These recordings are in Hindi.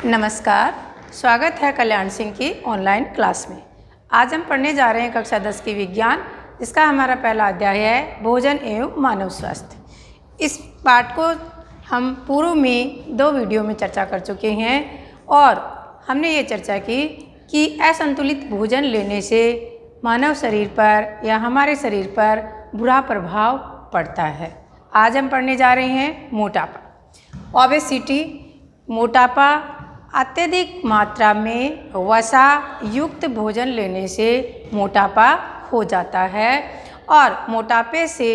नमस्कार, स्वागत है कल्याण सिंह की ऑनलाइन क्लास में। आज हम पढ़ने जा रहे हैं कक्षा 10 की विज्ञान, जिसका हमारा पहला अध्याय है भोजन एवं मानव स्वास्थ्य। इस पाठ को हम पूर्व में 2 वीडियो में चर्चा कर चुके हैं और हमने ये चर्चा की कि असंतुलित भोजन लेने से मानव शरीर पर या हमारे शरीर पर बुरा प्रभाव पड़ता है। आज हम पढ़ने जा रहे हैं मोटापा। ओबेसिटी, मोटापा अत्यधिक मात्रा में वसा युक्त भोजन लेने से मोटापा हो जाता है और मोटापे से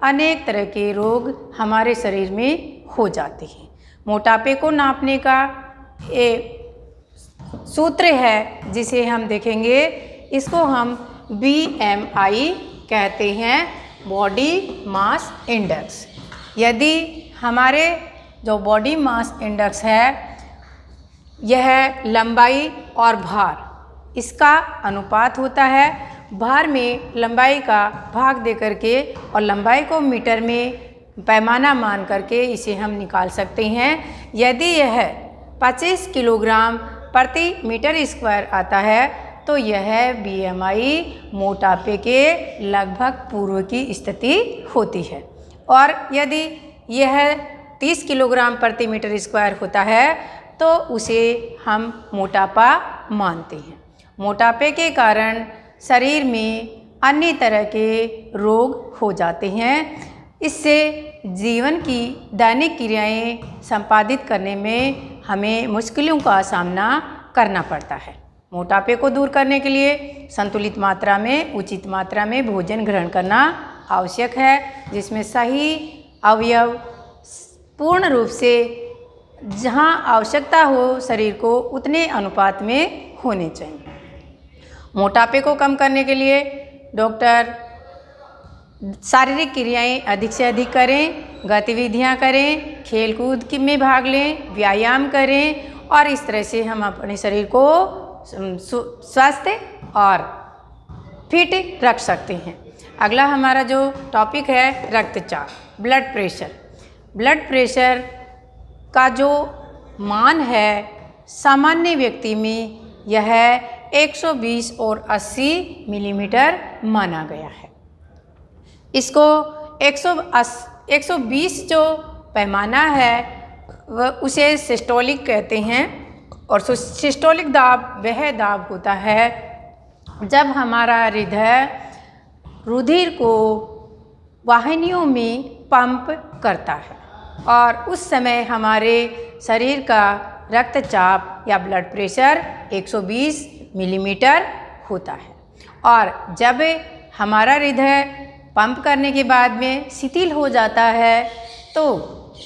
अनेक तरह के रोग हमारे शरीर में हो जाते हैं। मोटापे को नापने का एक सूत्र है जिसे हम देखेंगे, इसको हम BMI कहते हैं, बॉडी मास इंडेक्स। यदि हमारे जो बॉडी मास इंडेक्स है यह लंबाई और भार इसका अनुपात होता है। भार में लंबाई का भाग दे करके और लंबाई को मीटर में पैमाना मान करके इसे हम निकाल सकते हैं। यदि यह 25 किलोग्राम प्रति मीटर स्क्वायर आता है तो यह BMI मोटापे के लगभग पूर्व की स्थिति होती है। और यदि यह 30 किलोग्राम प्रति मीटर स्क्वायर होता है तो उसे हम मोटापा मानते हैं। मोटापे के कारण शरीर में अन्य तरह के रोग हो जाते हैं। इससे जीवन की दैनिक क्रियाएं संपादित करने में हमें मुश्किलों का सामना करना पड़ता है। मोटापे को दूर करने के लिए संतुलित मात्रा में, उचित मात्रा में भोजन ग्रहण करना आवश्यक है, जिसमें सही अवयव पूर्ण रूप से जहाँ आवश्यकता हो शरीर को उतने अनुपात में होने चाहिए। मोटापे को कम करने के लिए डॉक्टर शारीरिक क्रियाएं अधिक से अधिक करें, गतिविधियां करें, खेल कूद में भाग लें, व्यायाम करें और इस तरह से हम अपने शरीर को स्वस्थ और फिट रख सकते हैं। अगला हमारा जो टॉपिक है रक्तचाप, ब्लड प्रेशर। ब्लड प्रेशर का जो मान है सामान्य व्यक्ति में यह 120 और 80 मिलीमीटर माना गया है। इसको 120 जो पैमाना है वह उसे सिस्टोलिक कहते हैं और सिस्टोलिक दाब वह दाब होता है जब हमारा हृदय रुधिर को वाहिनियों में पंप करता है और उस समय हमारे शरीर का रक्तचाप या ब्लड प्रेशर 120 मिलीमीटर होता है। और जब हमारा हृदय पंप करने के बाद में शिथिल हो जाता है तो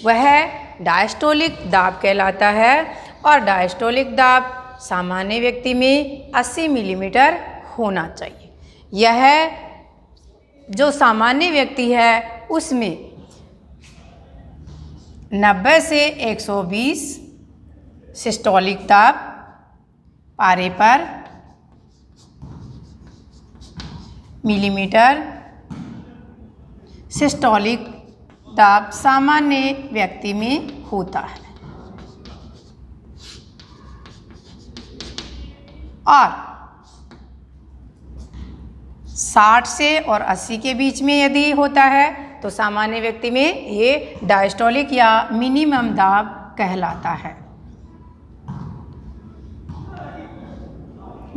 वह डायस्टोलिक दाब कहलाता है और डायस्टोलिक दाब सामान्य व्यक्ति में 80 मिलीमीटर होना चाहिए। यह जो सामान्य व्यक्ति है उसमें 90 से 120 सिस्टोलिक दाब पारे पर मिलीमीटर सिस्टोलिक दाब सामान्य व्यक्ति में होता है। और 60 से और 80 के बीच में यदि होता है तो सामान्य व्यक्ति में ये डायस्टोलिक या मिनिमम दाब कहलाता है।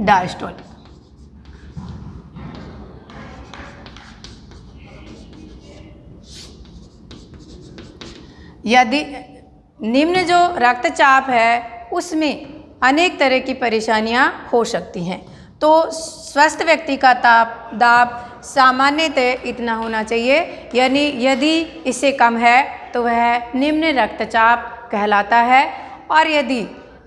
डायस्टोलिक। यदि निम्न जो रक्तचाप है उसमें अनेक तरह की परेशानियां हो सकती हैं, तो स्वस्थ व्यक्ति का दाब सामान्यतः इतना होना चाहिए, यानी यदि इससे कम है तो वह निम्न रक्तचाप कहलाता है और यदि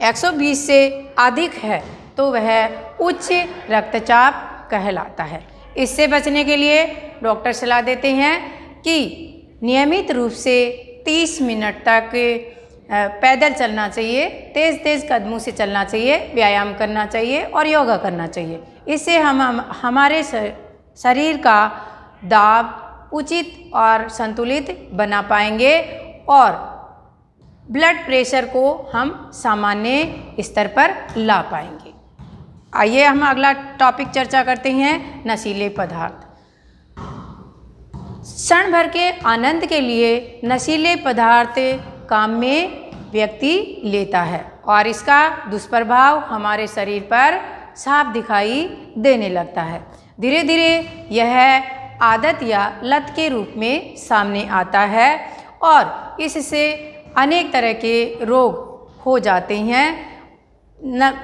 120 से अधिक है तो वह उच्च रक्तचाप कहलाता है। इससे बचने के लिए डॉक्टर सलाह देते हैं कि नियमित रूप से 30 मिनट तक पैदल चलना चाहिए, तेज़ तेज़ कदमों से चलना चाहिए, व्यायाम करना चाहिए और योगा करना चाहिए। इससे हम हमारे शरीर का दाब उचित और संतुलित बना पाएंगे और ब्लड प्रेशर को हम सामान्य स्तर पर ला पाएंगे। आइए हम अगला टॉपिक चर्चा करते हैं, नशीले पदार्थ। क्षण भर के आनंद के लिए नशीले पदार्थ काम में व्यक्ति लेता है और इसका दुष्प्रभाव हमारे शरीर पर साफ दिखाई देने लगता है। धीरे धीरे यह आदत या लत के रूप में सामने आता है और इससे अनेक तरह के रोग हो जाते हैं।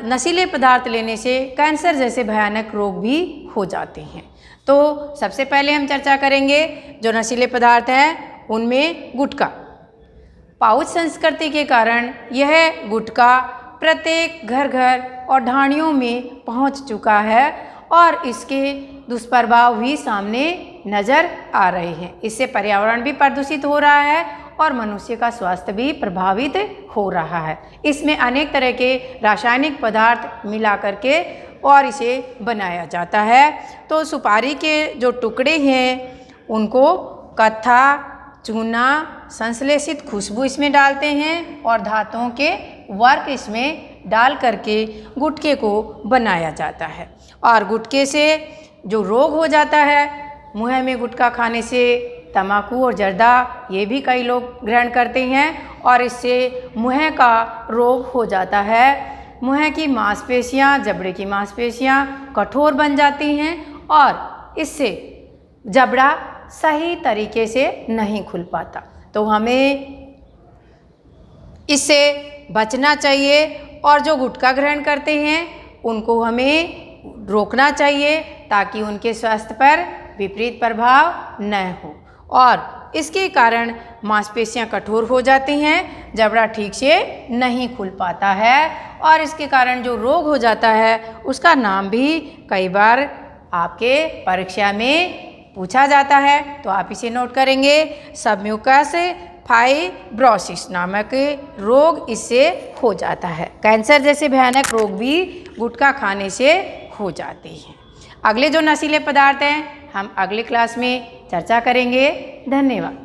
नशीले पदार्थ लेने से कैंसर जैसे भयानक रोग भी हो जाते हैं। तो सबसे पहले हम चर्चा करेंगे जो नशीले पदार्थ हैं उनमें गुटखा। पाउच संस्कृति के कारण यह गुटखा प्रत्येक घर घर और ढाणियों में पहुंच चुका है और इसके दुष्प्रभाव भी सामने नज़र आ रहे हैं। इससे पर्यावरण भी प्रदूषित हो रहा है और मनुष्य का स्वास्थ्य भी प्रभावित हो रहा है। इसमें अनेक तरह के रासायनिक पदार्थ मिला करके और इसे बनाया जाता है। तो सुपारी के जो टुकड़े हैं उनको कत्था, चूना, संश्लेषित खुशबू इसमें डालते हैं और धातुओं के वर्क इसमें डाल करके गुटखे को बनाया जाता है। और गुटखे से जो रोग हो जाता है, मुँह में गुटखा खाने से तम्बाकू और जर्दा ये भी कई लोग ग्रहण करते हैं और इससे मुँह का रोग हो जाता है। मुँह की मांसपेशियाँ, जबड़े की मांसपेशियाँ कठोर बन जाती हैं और इससे जबड़ा सही तरीके से नहीं खुल पाता। तो हमें इससे बचना चाहिए और जो गुटखा ग्रहण करते हैं उनको हमें रोकना चाहिए ताकि उनके स्वास्थ्य पर विपरीत प्रभाव न हो और इसके कारण मांसपेशियां कठोर हो जाती हैं, जबड़ा ठीक से नहीं खुल पाता है और इसके कारण जो रोग हो जाता है उसका नाम भी कई बार आपके परीक्षा में पूछा जाता है। तो आप इसे नोट करेंगे, सबम्यूकस फाइब्रोसिस नामक रोग इससे हो जाता है। कैंसर जैसे भयानक रोग भी गुटखा खाने से हो जाते हैं। अगले जो नशीले पदार्थ हैं हम अगले क्लास में चर्चा करेंगे। धन्यवाद।